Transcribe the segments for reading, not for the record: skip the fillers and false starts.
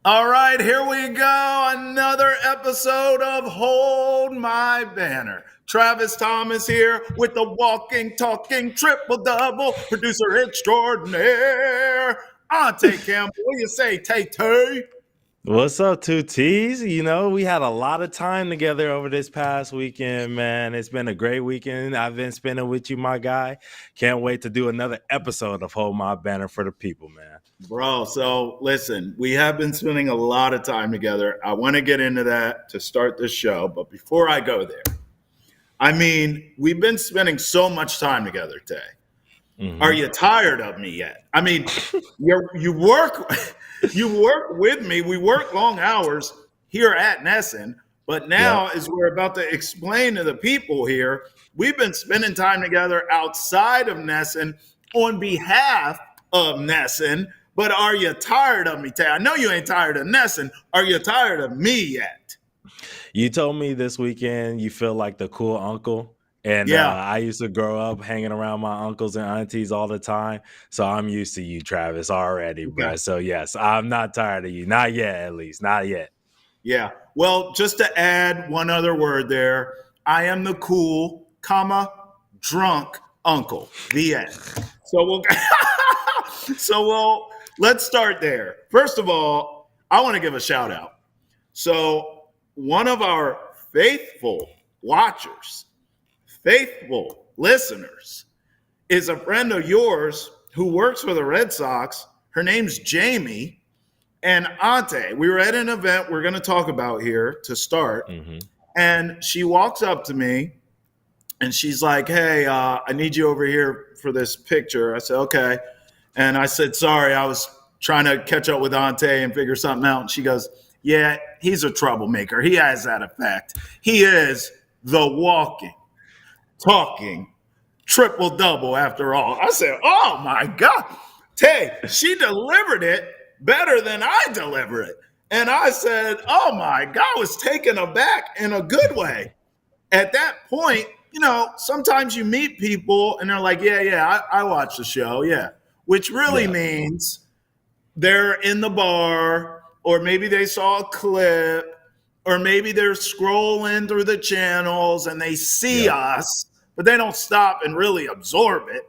All right, here we go. Another episode of Hold My Banner. Travis Thomas here with the walking, talking, triple double producer extraordinaire. Ante Campbell, what do you say, Tay Tay? What's up, two T's? We had a lot of time together over this past weekend, man. It's been a great weekend I've been spending with you, my guy. Can't wait to do another episode of Hold My Banner for the people, man. Bro, so listen, we have been spending a lot of time together. I want to get into that to start this show, but before I go there, we've been spending so much time together, Tay. Are Hmm. you tired of me yet? You work you work with me. We work long hours here at Nesson, but now Yep. as we're about to explain to the people here, we've been spending time together outside of Nesson on behalf of Nesson. But are you tired of me, Tay? I know you ain't tired of Nesson. Are you tired of me yet? You told me this weekend you feel like the cool uncle. And Yeah. I used to grow up hanging around my uncles and aunties all the time. So I'm used to you, Travis, already, Okay. bro. So, yes, I'm not tired of you. Not yet, at least. Not yet. Yeah. Well, just to add one other word there, I am the cool, drunk uncle. The end. So we'll so we'll let's start there. First of all, I want to give a shout out. So one of our faithful watchers, faithful listeners, is a friend of yours who works for the Red Sox. Her name's Jamie. And Ante, we were at an event we're going to talk about here to start. Hmm. And she walks up to me and she's like, "Hey, I need you over here for this picture." I said, "Okay." And I said, "Sorry, I was trying to catch up with Ante and figure something out." And she goes, "Yeah, he's a troublemaker. He has that effect. He is the walking, talking, triple double after all." I said, "Oh my God." Tay, she delivered it better than I deliver it. And I said, "Oh my God," I was taken aback in a good way. At that point, sometimes you meet people and they're like, "Yeah, yeah, I watch the show. Yeah." Which really Yeah. means they're in the bar, or maybe they saw a clip, or maybe they're scrolling through the channels and they see Yep. us, but they don't stop and really absorb it.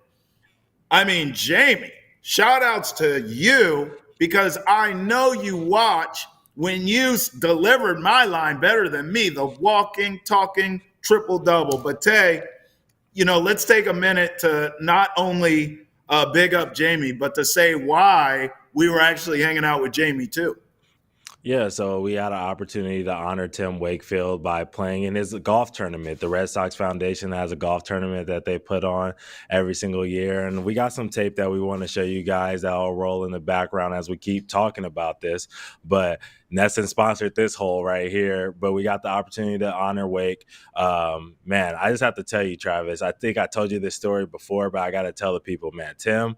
Jamie, shout outs to you because I know you watch when you delivered my line better than me, the walking, talking triple double. But Tay, let's take a minute to not only big up Jamie, but to say why we were actually hanging out with Jamie too. Yeah, so we had an opportunity to honor Tim Wakefield by playing in his golf tournament. The Red Sox Foundation has a golf tournament that they put on every single year. And we got some tape that we want to show you guys that'll roll in the background as we keep talking about this. But Nesson sponsored this hole right here. But we got the opportunity to honor Wake. Man, I just have to tell you, Travis, I think I told you this story before, but I got to tell the people, man, Tim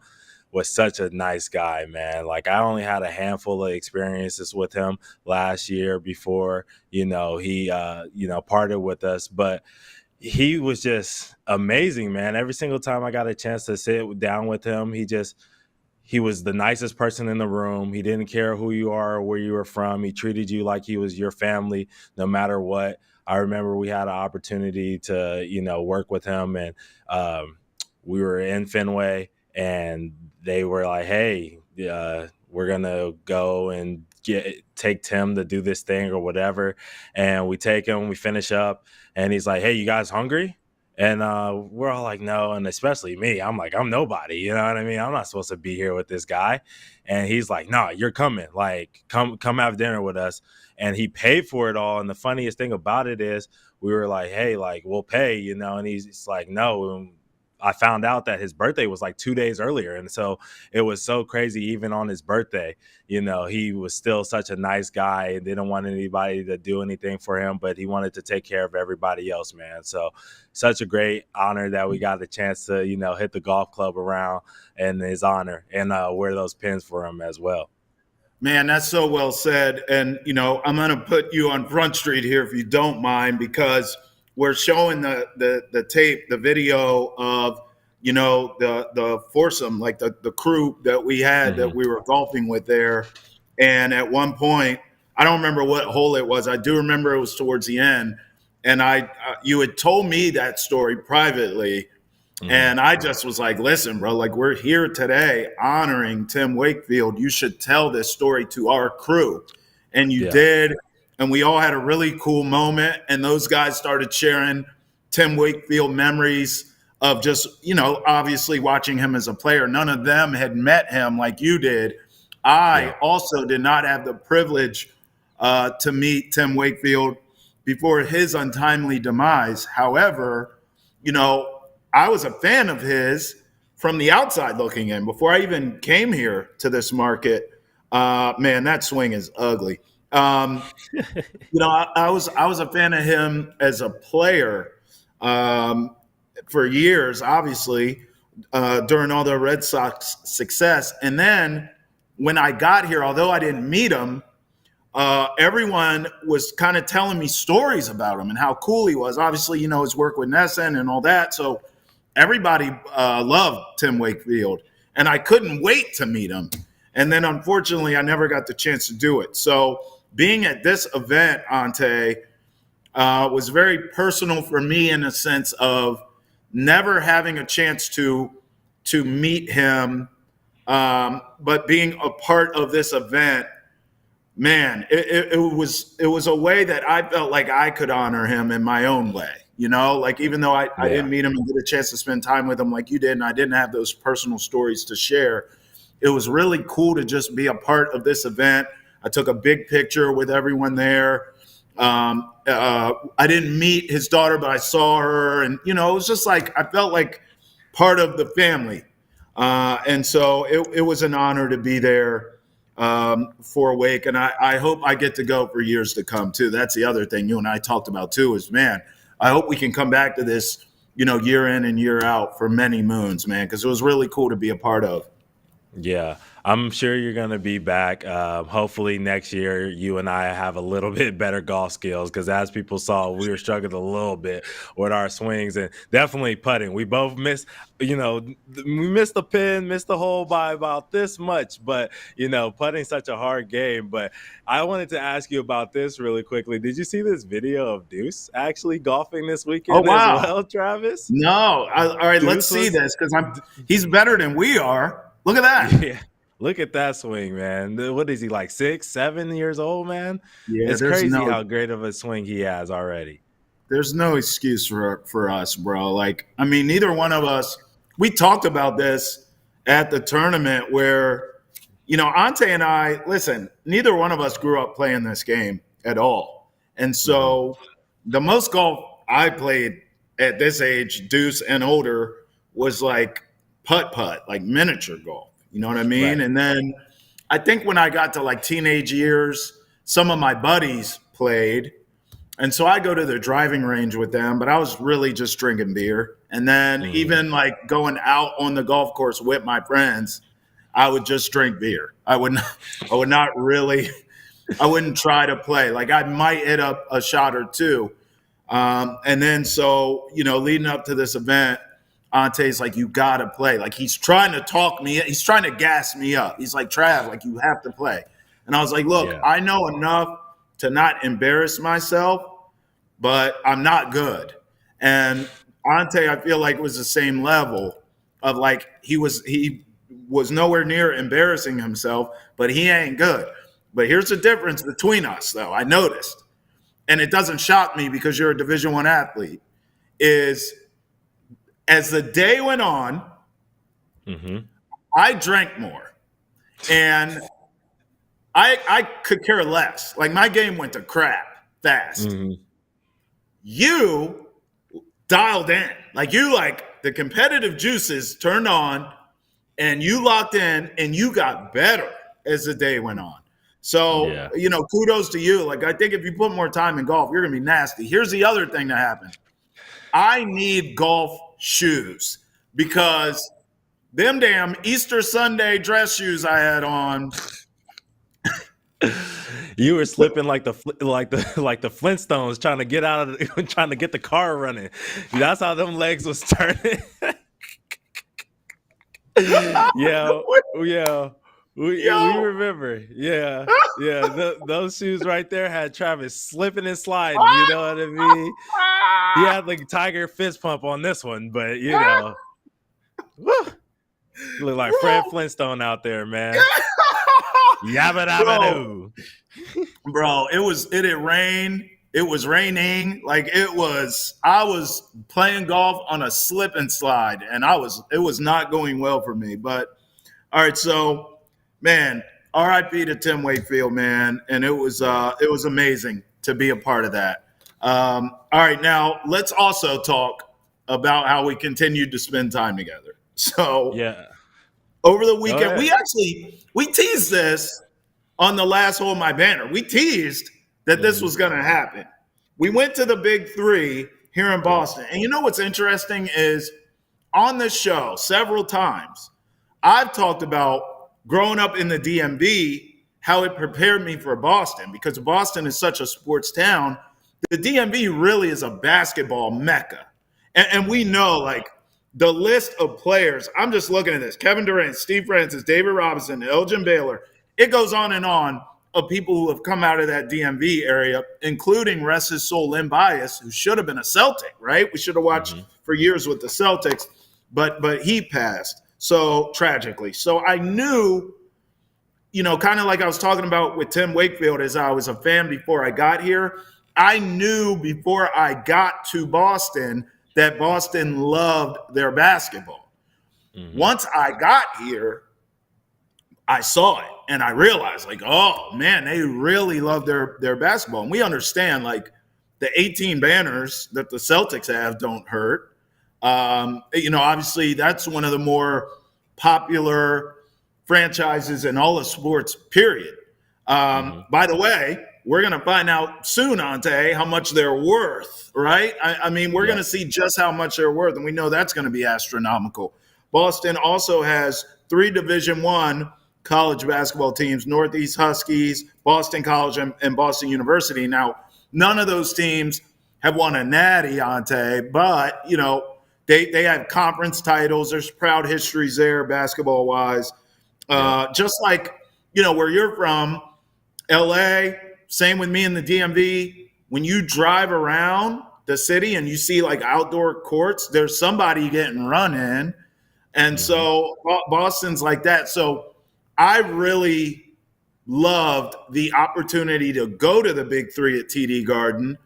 was such a nice guy, man. Like I only had a handful of experiences with him last year before, he parted with us, but he was just amazing, man. Every single time I got a chance to sit down with him, he was the nicest person in the room. He didn't care who you are or where you were from. He treated you like he was your family no matter what. I remember we had an opportunity to, work with him, and we were in Fenway, and they were like, "Hey, we're gonna go and take Tim to do this thing or whatever." And we take him, we finish up, and he's like, "Hey, you guys hungry?" And we're all like, "No," and especially me. I'm like, I'm nobody, you know what I mean? I'm not supposed to be here with this guy. And he's like, "No, you're coming. Like, come have dinner with us." And he paid for it all. And the funniest thing about it is, we were like, "Hey, like, we'll pay," and he's like, "No." And I found out that his birthday was like 2 days earlier. And so it was so crazy, even on his birthday, he was still such a nice guy and didn't want anybody to do anything for him, but he wanted to take care of everybody else, man. So such a great honor that we got the chance to, hit the golf club around in his honor and wear those pins for him as well. Man, that's so well said. And, I'm going to put you on Front Street here if you don't mind, because we're showing the tape, the video of, the foursome, like the crew that we had that Hmm. we were golfing with there. And at one point, I don't remember what hole it was. I do remember it was towards the end. And you had told me that story privately. And I just was like, listen, bro, like we're here today honoring Tim Wakefield. You should tell this story to our crew. And you did. And we all had a really cool moment. And those guys started sharing Tim Wakefield memories of just, obviously watching him as a player. None of them had met him like you did. I also did not have the privilege to meet Tim Wakefield before his untimely demise. However, I was a fan of his from the outside looking in. Before I even came here to this market, man, that swing is ugly. I was a fan of him as a player for years, obviously, during all the Red Sox success. And then when I got here, although I didn't meet him, everyone was kind of telling me stories about him and how cool he was. Obviously, his work with Nesson and all that. So everybody loved Tim Wakefield, and I couldn't wait to meet him. And then, unfortunately, I never got the chance to do it. So being at this event, Ante, was very personal for me in a sense of never having a chance to meet him, but being a part of this event. Man, it was a way that I felt like I could honor him in my own way. Like even though I didn't meet him and get a chance to spend time with him like you did, and I didn't have those personal stories to share, it was really cool to just be a part of this event. I took a big picture with everyone there. I didn't meet his daughter, but I saw her, and it was just like I felt like part of the family, and so it was an honor to be there for Wake, and I hope I get to go for years to come too. That's the other thing you and I talked about too. Is man, I hope we can come back to this, year in and year out for many moons, man, because it was really cool to be a part of. Yeah, I'm sure you're going to be back. Hopefully next year, you and I have a little bit better golf skills because as people saw, we were struggling a little bit with our swings and definitely putting. We both missed, we missed the pin, missed the hole by about this much, but, putting such a hard game. But I wanted to ask you about this really quickly. Did you see this video of Deuce actually golfing this Oh weekend as wow! well, Travis? No, all right, let's Deuce see was, this because he's better than we are. Look at that. yeah. Look at that swing, man. What is he, like 6, 7 years old, man? Yeah, It's crazy how great of a swing he has already. there's no excuse for us, bro. Like, I mean, neither one of us. We talked about this at the tournament where, Ante and I. Listen, neither one of us grew up playing this game at all, and so the most golf I played at this age, deuce and older, was like putt, like miniature golf. You know what I mean? Right. And then I think when I got to like teenage years, some of my buddies played. And so I go to the driving range with them, but I was really just drinking beer. And then even like going out on the golf course with my friends, I would just drink beer. I would not really, I wouldn't try to play. Like I might hit up a shot or two. And then so, leading up to this event, Ante's like, you got to play. Like he's trying to talk me. He's trying to gas me up. He's like, Trav, like you have to play. And I was like, look, I know enough to not embarrass myself, but I'm not good. And Ante, I feel like was the same level of like he was nowhere near embarrassing himself, but he ain't good. But here's the difference between us, though. I noticed, and it doesn't shock me because you're a Division I athlete. Is as the day went on, I drank more, and I could care less. Like my game went to crap fast. You dialed in. Like the competitive juices turned on and you locked in and you got better as the day went on. So, kudos to you. Like I think if you put more time in golf, you're going to be nasty. Here's the other thing that happened. I need golf shoes because them damn Easter Sunday dress shoes I had on. You were slipping like the Flintstones trying to get out of trying to get the car running. That's how them legs was turning. yeah. We Yo. remember. Yeah. Yeah. Those shoes right there had Travis slipping and sliding. You know what I mean? He had the Tiger fist pump on this one, but woo, you look like Bro. Fred Flintstone out there, man. Yabba dabba Bro, doo. bro, it had rained. It was raining. Like I was playing golf on a slip and slide, and it was not going well for me. But all right, so man, RIP to Tim Wakefield, man. And Yeah. it was amazing to be a part of that. All right, now let's also talk about how we continued to spend time together. So Yeah. over the Go weekend, ahead. we teased this on the last hole of my banner. We teased that this Hmm. was going to happen. We went to the Big Three here in Yep. Boston. And you know what's interesting is on this show, several times, I've talked about growing up in the DMV, how it prepared me for Boston because Boston is such a sports town. The DMV really is a basketball mecca. And we Hmm. know, like, the list of players, I'm just looking at this Kevin Durant, Steve Francis, David Robinson, Elgin Baylor. It goes on of people who have come out of that DMV area, including rest his soul Lynn Bias, who should have been a Celtic, right? We should have watched Hmm. for years with the Celtics, but he passed so tragically. So I knew, kind of like I was talking about with Tim Wakefield, as I was a fan before I got here. I knew before I got to Boston that Boston loved their basketball. Hmm. Once I got here, I saw it and I realized, like, oh man, they really love their basketball. And we understand, like, the 18 banners that the Celtics have don't hurt. Obviously that's one of the more popular franchises in all of sports, period. Hmm. By the way, we're going to find out soon, Ante, how much they're worth, right? I mean, we're going Yep. to see just how much they're worth, and we know that's going to be astronomical. Boston also has three Division One college basketball teams: Northeast Huskies, Boston College, and Boston University. Now, none of those teams have won a natty, Ante, but they have conference titles. There's proud histories there, basketball wise. Yep. Just like where you're from, LA. Same with me in the DMV. When you drive around the city and you see like outdoor courts, there's somebody getting run in, and Hmm. so Boston's like that. So I really loved the opportunity to go to the Big Three at TD Garden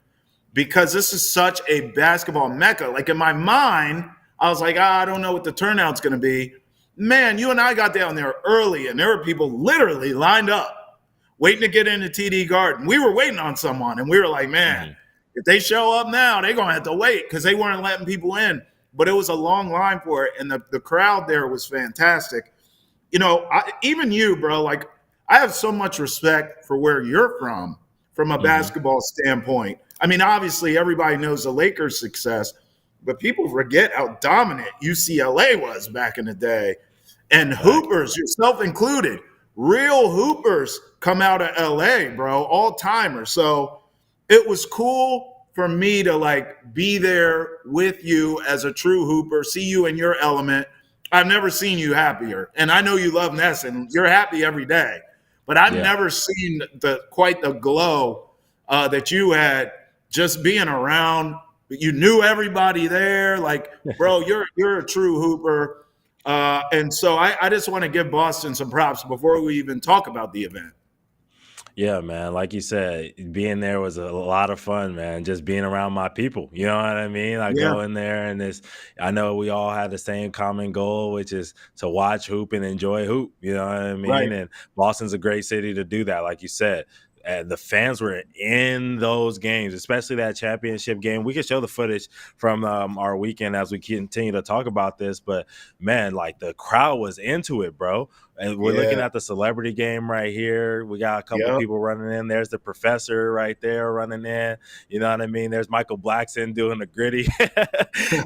because this is such a basketball mecca. Like in my mind, I was like, I don't know what the turnout's going to be. Man, you and I got down there early, and there were people literally lined up waiting to get into TD Garden. We were waiting on someone, and we were like, man, Hmm. if they show up now, they're going to have to wait because they weren't letting people in. But it was a long line for it, and the crowd there was fantastic. Even you, bro, like I have so much respect for where you're from a Hmm. basketball standpoint. I mean, obviously, everybody knows the Lakers' success, but people forget how dominant UCLA was back in the day. And Fact. hoopers, yourself included, real hoopers come out of LA, bro, all timers. So it was cool for me to like be there with you as a true hooper, see you in your element. I've never seen you happier. And I know you love Ness and you're happy every day. But I've Yeah. never seen quite the glow that you had just being around. You knew everybody there. Like, bro, you're a true hooper. And so I just want to give Boston some props before we even talk about the event. Yeah, man. Like you said, being there was a lot of fun, man. Just being around my people. You know what I mean? I Yeah, go in there and I know we all had the same common goal, which is to watch hoop and enjoy hoop. You know what I right. mean? And Boston's a great city to do that, like you said. The fans were in those games, especially that championship game. We can show the footage from our weekend as we continue to talk about this, but man, like the crowd was into it, bro. And we're looking Yeah, at the celebrity game right here. We got a couple yep. people running in. There's the professor right there running in. You know what I mean? There's Michael Blackson doing the gritty.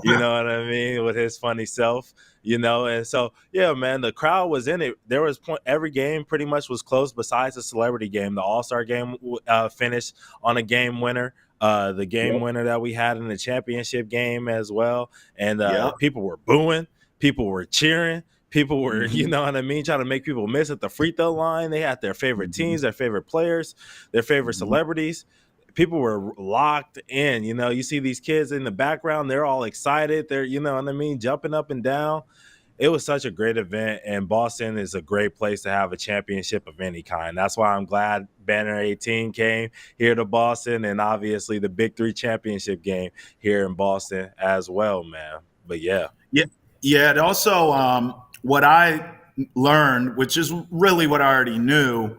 You know what I mean? With his funny self. And so yeah, man, the crowd was in it. There was every game pretty much was close besides the celebrity game. The All-Star game finished on a game winner. The game Yep, winner that we had in the championship game as well. And yep. people were booing, people were cheering, People were, you Mhm. know what I mean, trying to make people miss at the free throw line. They had their favorite teams, their favorite players, their favorite Mhm. celebrities. People were locked in. You know, you see these kids in the background, they're all excited. They're, you know what I mean, jumping up and down. It was such a great event, and Boston is a great place to have a championship of any kind. That's why I'm glad Banner 18 came here to Boston, and obviously the Big Three championship game here in Boston as well, man. But yeah. Yeah, yeah. And also, what I learned, which is really what I already knew,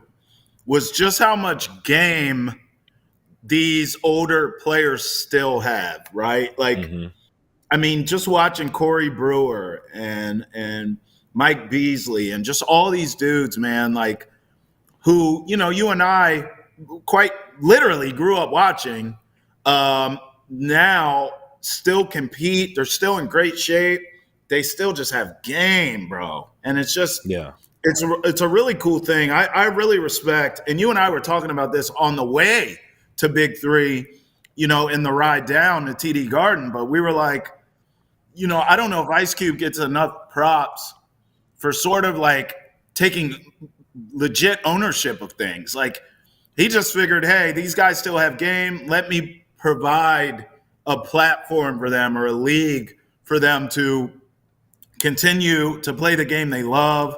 was just how much game these older players still have. Right? Like, Hmm. I mean, just watching Corey Brewer and Mike Beasley and just all these dudes, man. Like, who you and I quite literally grew up watching. Now still compete. They're still in great shape. They still just have game, bro. And it's just Yeah. it's a really cool thing. I really respect. And you and I were talking about this on the way to Big Three, in the ride down to TD Garden. But we were like, I don't know if Ice Cube gets enough props for sort of like taking legit ownership of things. Like he just figured, hey, these guys still have game. Let me provide a platform for them or a league for them to continue to play the game they love,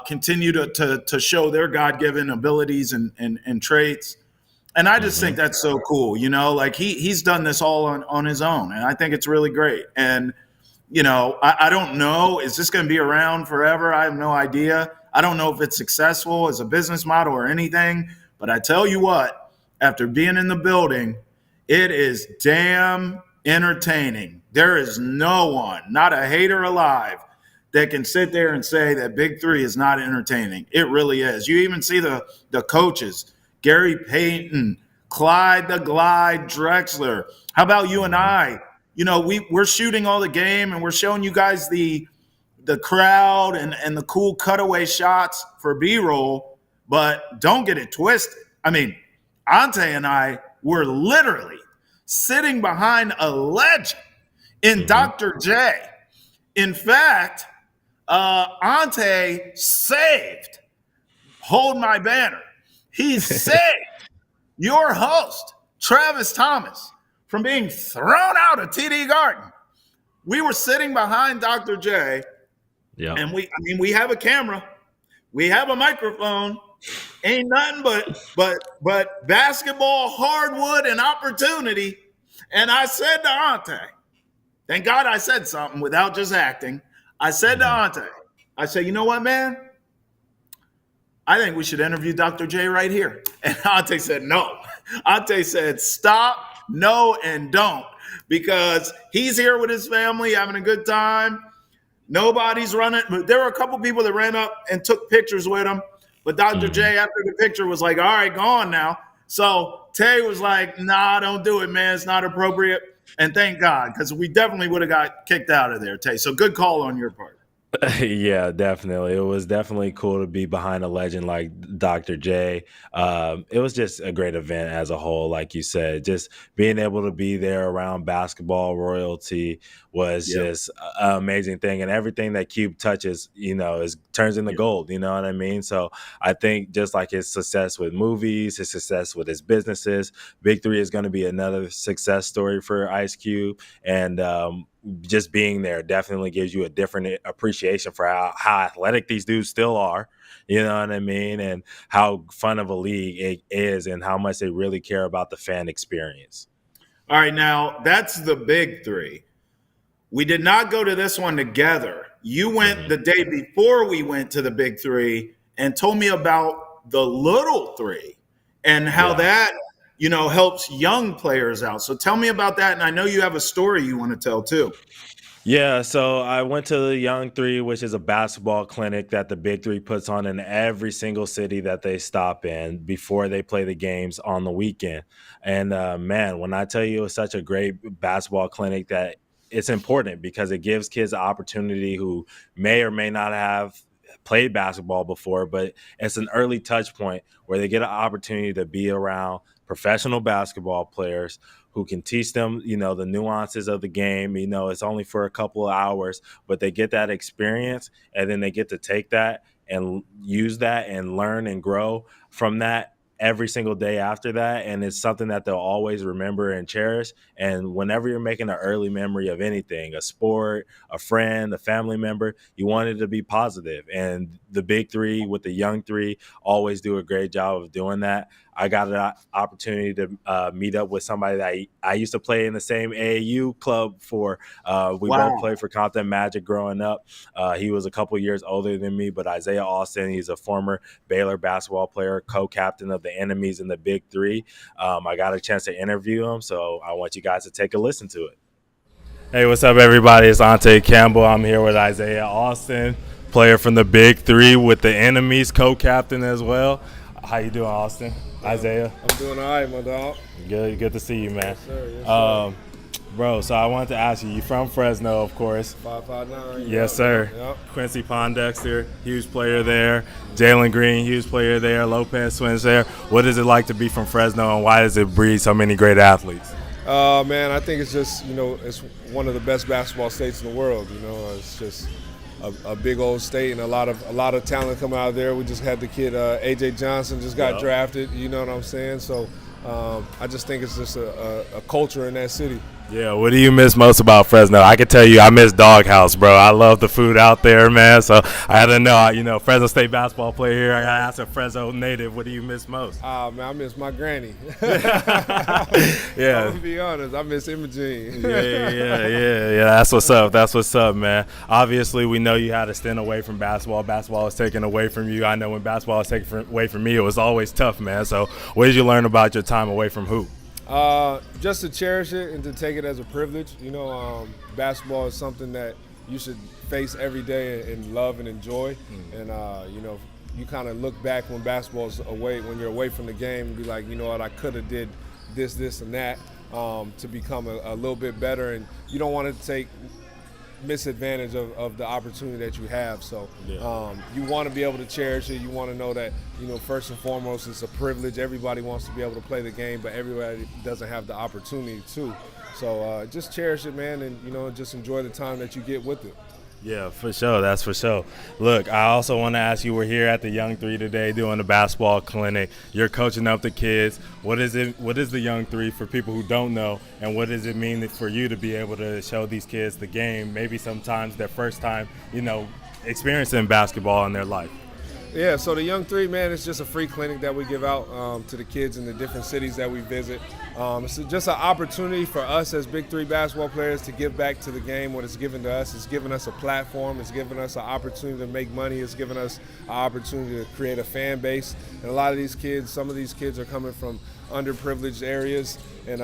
continue to show their God given abilities and traits. And I just think Hmm. that's so cool. Like he's done this all on his own. And I think it's really great. And I don't know. Is this going to be around forever? I have no idea. I don't know if it's successful as a business model or anything. But I tell you what, after being in the building, it is damn entertaining. There is no one, not a hater alive, that can sit there and say that Big Three is not entertaining. It really is. You even see the coaches, Gary Payton, Clyde the Glide Drexler. How about you and Hmm. I? We're shooting all the game and we're showing you guys the crowd and the cool cutaway shots for B-roll, but don't get it twisted. I mean, Ante and I were literally sitting behind a legend in Hmm. Dr. J. In fact, Ante saved Hold My Banner. He saved your host, Travis Thomas, from being thrown out of TD Garden. We were sitting behind Dr. J, Yeah. and we have a camera, we have a microphone, ain't nothing but basketball, hardwood, and opportunity. And I said to Ante, thank God I said something without just acting. I said to Hmm. Ante, I said, you know what, man? I think we should interview Dr. J right here. And Ante said, no. Ante said, stop, no, and don't. Because he's here with his family having a good time. Nobody's running. There were a couple people that ran up and took pictures with him. But Dr. Hmm. J, after the picture, was like, all right, go on now. So Tay was like, nah, don't do it, man. It's not appropriate. And thank God, because we definitely would have got kicked out of there, Tay. So good call on your part. Yeah, definitely. It was definitely cool to be behind a legend like Dr. J. It was just a great event as a whole, like you said. Just being able to be there around basketball royalty was Yeah. just an amazing thing, and everything that Cube touches, is turns into Yeah. gold. You know what I mean? So I think just like his success with movies, his success with his businesses, Big Three is going to be another success story for Ice Cube, and just being there definitely gives you a different appreciation for how athletic these dudes still are. You know what I mean? And how fun of a league it is and how much they really care about the fan experience. All right, now that's the big three. We did not go to this one together. You went Hmm. the day before we went to the big three and told me about the little three and how Yeah. that, helps young players out. So tell me about that. And I know you have a story you want to tell too. Yeah, so I went to the Young Three, which is a basketball clinic that the Big Three puts on in every single city that they stop in before they play the games on the weekend. And man, when I tell you it's such a great basketball clinic that it's important because it gives kids the opportunity who may or may not have played basketball before, but it's an early touch point where they get an opportunity to be around professional basketball players who can teach them, the nuances of the game. It's only for a couple of hours, but they get that experience, and then they get to take that and use that and learn and grow from that every single day after that. And it's something that they'll always remember and cherish. And whenever you're making an early memory of anything, a sport, a friend, a family member, you want it to be positive. And the Big Three with the Young Three always do a great job of doing that. I got an opportunity to meet up with somebody that I used to play in the same AAU club for. We both played for Compton Magic growing up. He was a couple years older than me, but Isaiah Austin, he's a former Baylor basketball player, co-captain of the Enemies in the Big Three. I got a chance to interview him, so I want you guys to take a listen to it. Hey, what's up, everybody? It's Ante Campbell. I'm here with Isaiah Austin, player from the Big Three with the Enemies, co-captain as well. How you doing, Austin? Isaiah? I'm doing all right, my dog. Good to see you, man. Yes, sir. Yes, sir. Bro, so I wanted to ask you from Fresno, of course. 559. Yes, sir. Yep. Quincy Pondexter, huge player there. Jalen Green, huge player there. Lopez Twins there. What is it like to be from Fresno, and why does it breed so many great athletes? Man, I think it's just, it's one of the best basketball states in the world. It's just a big old state and a lot of talent coming out of there. We just had the kid AJ Johnson just got drafted. You know what I'm saying? So I just think it's just a culture in that city. Yeah, what do you miss most about Fresno? I can tell you I miss Doghouse, bro. I love the food out there, man. So I had to know, Fresno State basketball player here. I got to ask a Fresno native, what do you miss most? Man, I miss my granny. Yeah. I'm going to be honest, I miss Imogene. Yeah. That's what's up, man. Obviously, we know you had to stint away from basketball. Basketball was taken away from you. I know when basketball was taken away from me, it was always tough, man. So what did you learn about your time away from hoop? Just to cherish it and to take it as a privilege. Basketball is something that you should face every day and love and enjoy. And you kind of look back when basketball's away, when you're away from the game, and be like, you know what, I could have did this, and that to become a little bit better. And you don't want to take misadvantage of the opportunity that you have. So you want to be able to cherish it. You want to know that, first and foremost, it's a privilege. Everybody wants to be able to play the game, but everybody doesn't have the opportunity to. So just cherish it, man, and, just enjoy the time that you get with it. Yeah, for sure. That's for sure. Look, I also want to ask you, we're here at the Young Three today doing the basketball clinic. You're coaching up the kids. What is the Young Three for people who don't know, and what does it mean for you to be able to show these kids the game, maybe sometimes their first time, experiencing basketball in their life? Yeah, so the Young Three, man, it's just a free clinic that we give out to the kids in the different cities that we visit. It's just an opportunity for us as Big Three basketball players to give back to the game what it's given to us. It's given us a platform. It's given us an opportunity to make money. It's given us an opportunity to create a fan base. And a lot of these kids, some of these kids are coming from underprivileged areas, and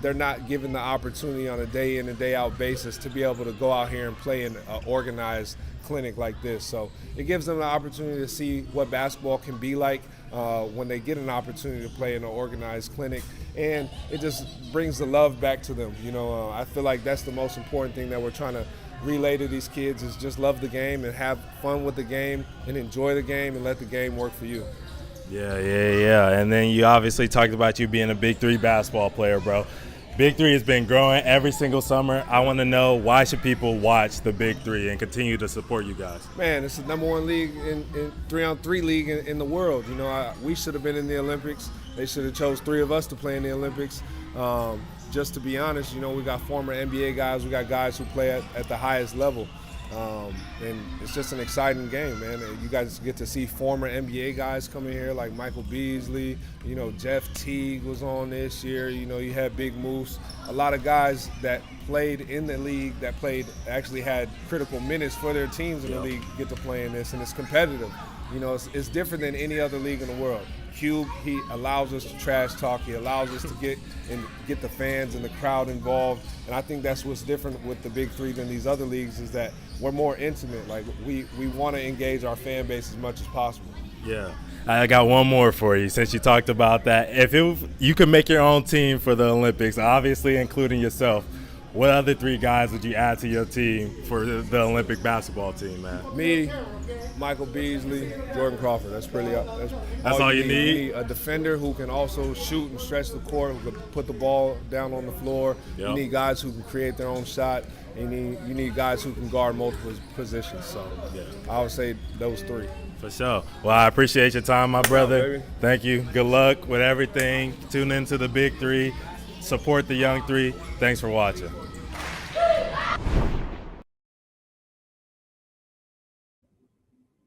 they're not given the opportunity on a day in and day out basis to be able to go out here and play in an organized clinic like this. So it gives them the opportunity to see what basketball can be like when they get an opportunity to play in an organized clinic, and it just brings the love back to them. I feel like that's the most important thing that we're trying to relay to these kids, is just love the game and have fun with the game and enjoy the game and let the game work for you. Yeah. And then you obviously talked about you being a Big Three basketball player, bro. Big Three has been growing every single summer. I want to know, why should people watch the Big Three and continue to support you guys? Man, it's the #1 league in 3-on-3 league in the world. We should have been in the Olympics. They should have chose 3 of us to play in the Olympics. Just to be honest, we got former NBA guys. We got guys who play at the highest level. And it's just an exciting game, man. And you guys get to see former NBA guys come in here like Michael Beasley, Jeff Teague was on this year, you had Big Moose. A lot of guys that played in the league, that actually had critical minutes for their teams in the league, get to play in this, and it's competitive. It's different than any other league in the world. Cube, he allows us to trash talk. He allows us to get the fans and the crowd involved. And I think that's what's different with the Big Three than these other leagues, is that we're more intimate. Like, we want to engage our fan base as much as possible. Yeah. I got one more for you, since you talked about that. If you could make your own team for the Olympics, obviously including yourself, What other 3 guys would you add to your team for the Olympic basketball team, man? Me, Michael Beasley, Jordan Crawford. That's really That's all you need? You need a defender who can also shoot and stretch the court, who can put the ball down on the floor. Yep. You need guys who can create their own shot. And you need guys who can guard multiple positions. So I would say those 3. For sure. Well, I appreciate your time, my brother. Thank you. Good luck with everything. Tune into the Big 3. Support the Young 3. Thanks for watching. I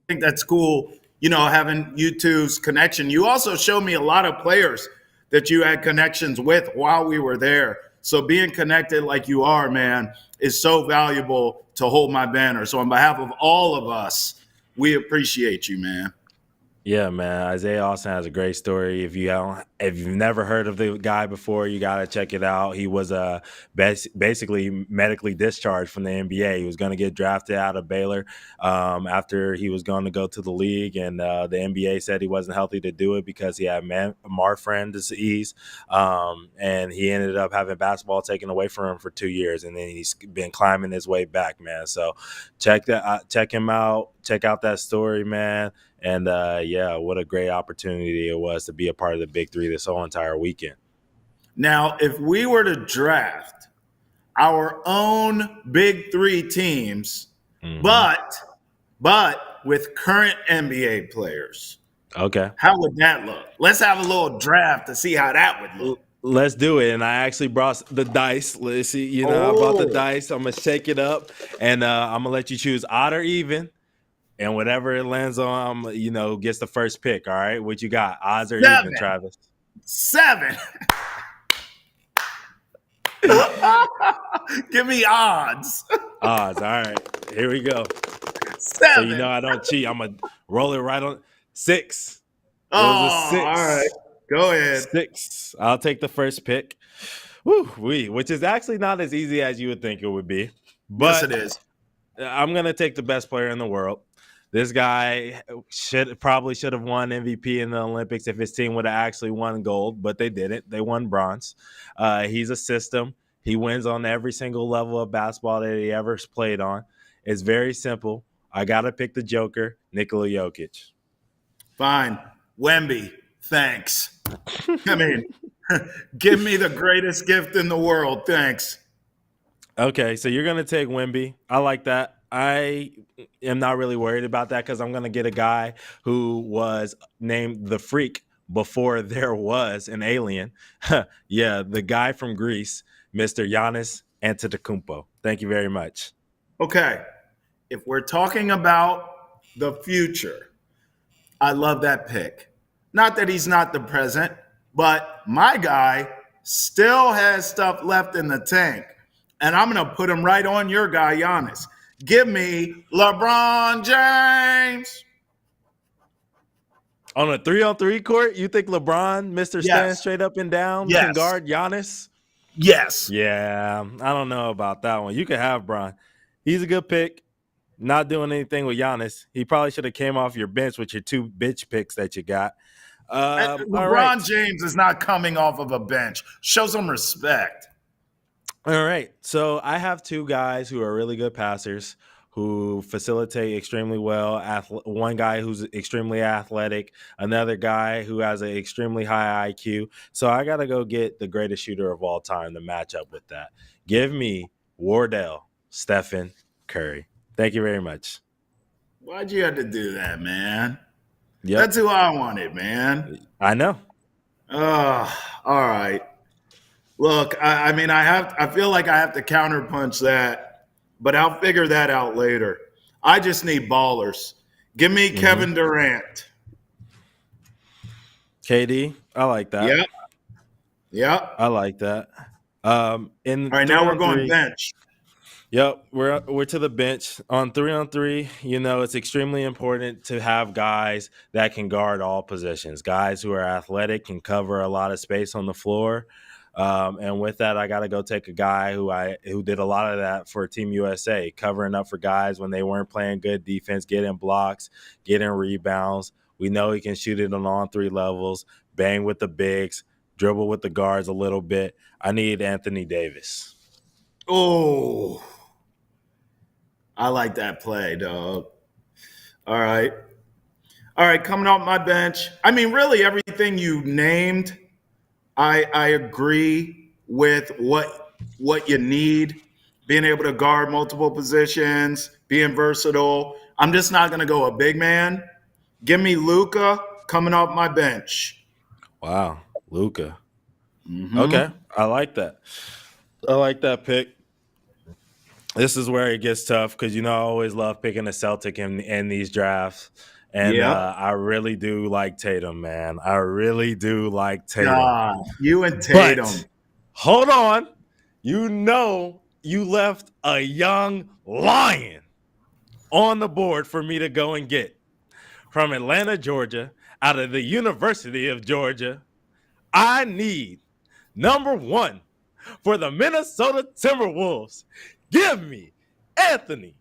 think that's cool, having you two's connection. You also showed me a lot of players that you had connections with while we were there. So being connected like you are, man, is so valuable to hold my banner. So on behalf of all of us, we appreciate you, man. Yeah, man. Isaiah Austin has a great story. If you've never heard of the guy before, you gotta check it out. He was basically medically discharged from the NBA. He was going to get drafted out of Baylor after he was going to go to the league, and the NBA said he wasn't healthy to do it because he had Marfan disease, and he ended up having basketball taken away from him for 2 years, and then he's been climbing his way back, man. So check him out. Check out that story, man. And, what a great opportunity it was to be a part of the Big 3 this whole entire weekend. Now, if we were to draft our own Big 3 teams, but with current NBA players, okay, how would that look? Let's have a little draft to see how that would look. Let's do it. And I actually brought the dice. Let's see, I brought the dice. I'm going to shake it up, and I'm going to let you choose odd or even. And whatever it lands on, gets the first pick. All right, what you got? Odds or even, Travis? 7. Give me odds. Odds. All right, here we go. 7. So I don't cheat. I'm gonna roll it right on 6. Oh, 6. All right. Go ahead. 6. I'll take the first pick. Which is actually not as easy as you would think it would be. But yes, it is. I'm gonna take the best player in the world. This guy should have won MVP in the Olympics if his team would have actually won gold, but they didn't. They won bronze. He's a system. He wins on every single level of basketball that he ever played on. It's very simple. I got to pick the Joker, Nikola Jokic. Fine. Wemby, thanks. I mean, give me the greatest gift in the world. Thanks. Okay, so you're going to take Wemby. I like that. I am not really worried about that because I'm going to get a guy who was named the Freak before there was an alien. Yeah, the guy from Greece, Mr. Giannis Antetokounmpo. Thank you very much. Okay, if we're talking about the future, I love that pick. Not that he's not the present, but my guy still has stuff left in the tank. And I'm going to put him right on your guy, Giannis. Give me LeBron James. On a 3-on-3 court, you think LeBron, Mr. Stand straight up and down, can guard Giannis? Yes. Yeah, I don't know about that one. You can have Bron. He's a good pick. Not doing anything with Giannis. He probably should have came off your bench with your 2 bitch picks that you got. LeBron James is not coming off of a bench. Show some respect. All right. So I have 2 guys who are really good passers who facilitate extremely well. One guy who's extremely athletic, another guy who has an extremely high IQ. So I got to go get the greatest shooter of all time to match up with that. Give me Wardell Stephen Curry. Thank you very much. Why'd you have to do that, man? Yep. That's who I wanted, man. I know. All right. Look, I feel like I have to counterpunch that, but I'll figure that out later. I just need ballers. Give me Kevin Durant. KD, I like that. Yep. I like that. All right, now we're going bench. Yep, we're to the bench. On 3-on-3, it's extremely important to have guys that can guard all positions, guys who are athletic, can cover a lot of space on the floor. And with that, I got to go take a guy who did a lot of that for Team USA, covering up for guys when they weren't playing good defense, getting blocks, getting rebounds. We know he can shoot it on all 3 levels, bang with the bigs, dribble with the guards a little bit. I need Anthony Davis. Oh, I like that play, dog. All right. All right, coming off my bench. I mean, really, everything you named, I agree with what you need. Being able to guard multiple positions, being versatile. I'm just not going to go a big man. Give me Luca coming off my bench. Wow, Luca. Mm-hmm. Okay, I like that. I like that pick. This is where it gets tough because I always love picking a Celtic in these drafts, and Yep. I really do like Tatum, man. I really do like Tatum. God, you and Tatum. But hold on, you left a young lion on the board for me to go and get from Atlanta, Georgia, out of the University of Georgia. I need number one for the Minnesota Timberwolves. Give me Anthony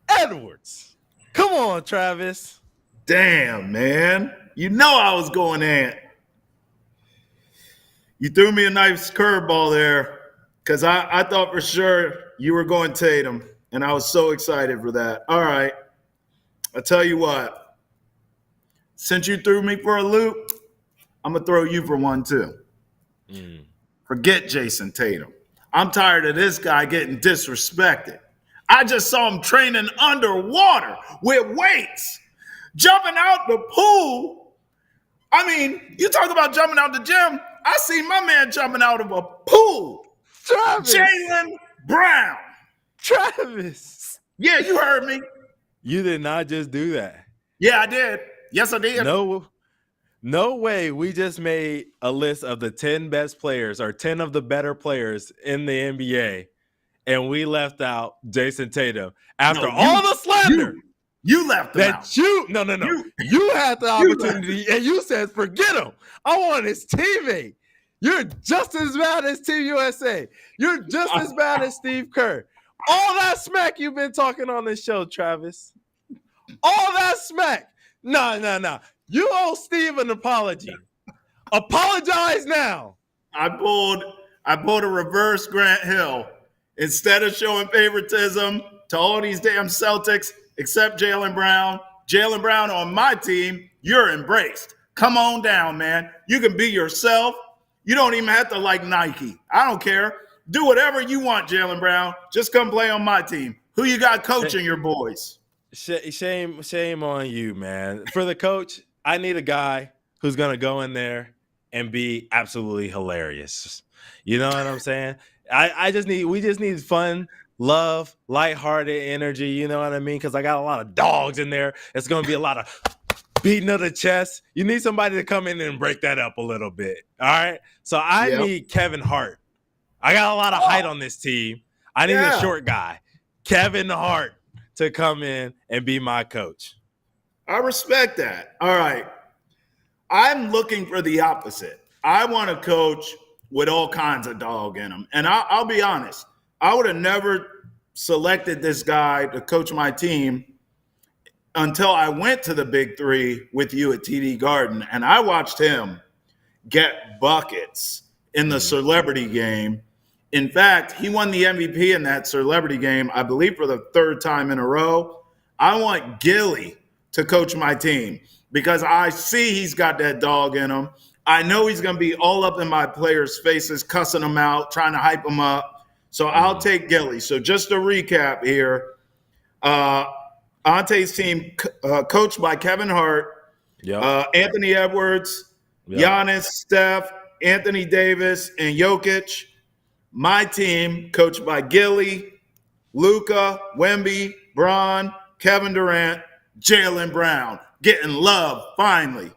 Edwards. Come on, Travis. Damn, man. You know I was going Ant. You threw me a nice curveball there because I thought for sure you were going Tatum, and I was so excited for that. All right. I'll tell you what. Since you threw me for a loop, I'm going to throw you for one too. Forget Jason Tatum. I'm tired of this guy getting disrespected. I just saw him training underwater with weights, jumping out the pool. I mean, you talk about jumping out the gym. I see my man jumping out of a pool. Travis. Jaylen Brown. Travis. Yeah, you heard me. You did not just do that. Yeah, I did. Yes, I did. No way. We just made a list of the 10 best players or 10 of the better players in the NBA, and we left out Jason Tatum after all the slander. You left him out. No. You had the opportunity, and you said, forget him. I want his teammate. You're just as bad as Team USA. You're just as bad as Steve Kerr. All that smack you've been talking on this show, Travis. All that smack. No. You owe Steve an apology. Apologize now. I pulled a reverse Grant Hill. Instead of showing favoritism to all these damn Celtics, except Jaylen Brown on my team, you're embraced. Come on down, man. You can be yourself. You don't even have to like Nike. I don't care. Do whatever you want, Jaylen Brown. Just come play on my team. Who you got coaching your boys? Shame on you, man. For the coach, I need a guy who's going to go in there and be absolutely hilarious. You know what I'm saying? We just need fun, love, lighthearted energy. You know what I mean? Because I got a lot of dogs in there. It's going to be a lot of beating of the chest. You need somebody to come in and break that up a little bit. All right. So I need Kevin Hart. I got a lot of height on this team. I need a short guy, Kevin Hart, to come in and be my coach. I respect that. All right. I'm looking for the opposite. I want a coach with all kinds of dog in him. And I'll be honest. I would have never selected this guy to coach my team until I went to the Big 3 with you at TD Garden. And I watched him get buckets in the celebrity game. In fact, he won the MVP in that celebrity game, I believe, for the third time in a row. I want Gillie to coach my team because I see he's got that dog in him. I know he's going to be all up in my players' faces, cussing them out, trying to hype them up. So I'll take Gillie. So just to recap here, Ante's team coached by Kevin Hart, Anthony Edwards, Giannis, Steph, Anthony Davis, and Jokic. My team coached by Gillie, Luka, Wemby, Bron, Kevin Durant, Jaylen Brown. Getting love, finally.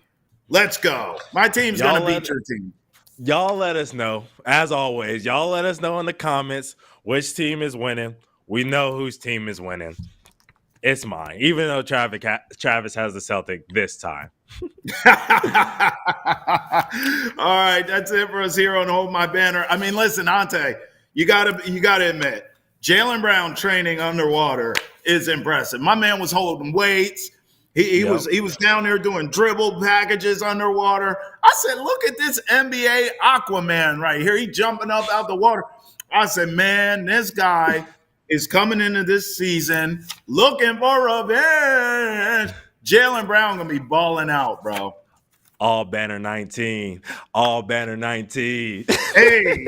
Let's go. My team's going to beat your team. Y'all let us know. As always, y'all let us know in the comments which team is winning. We know whose team is winning. It's mine, even though Travis has the Celtic this time. All right, that's it for us here on Hold My Banner. I mean, listen, Ante, you gotta admit, Jaylen Brown training underwater is impressive. My man was holding weights. He was down there doing dribble packages underwater. I said, look at this NBA Aquaman right here. He jumping up out the water. I said, man, this guy is coming into this season looking for revenge. Jaylen Brown gonna be balling out, bro. All banner 19. All banner 19. Hey,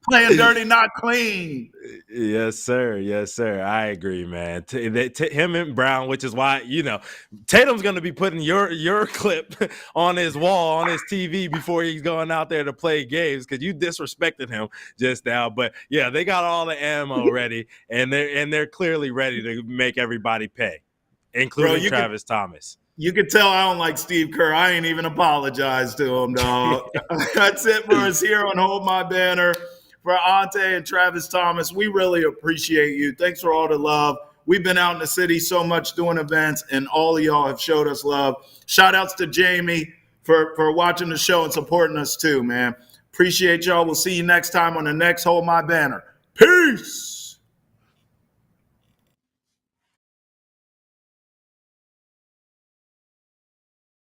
playing dirty, not clean. Yes, sir. Yes, sir. I agree, man. Him and Brown, which is why, Tatum's going to be putting your clip on his wall, on his TV before he's going out there to play games because you disrespected him just now. But yeah, they got all the ammo ready, and they're clearly ready to make everybody pay, including Travis Thomas. You can tell I don't like Steve Kerr. I ain't even apologized to him, dog. That's it for us here on Hold My Banner. For Ante and Travis Thomas, we really appreciate you. Thanks for all the love. We've been out in the city so much doing events, and all of y'all have showed us love. Shout outs to Jamie for watching the show and supporting us too, man. Appreciate y'all. We'll see you next time on the next Hold My Banner. Peace.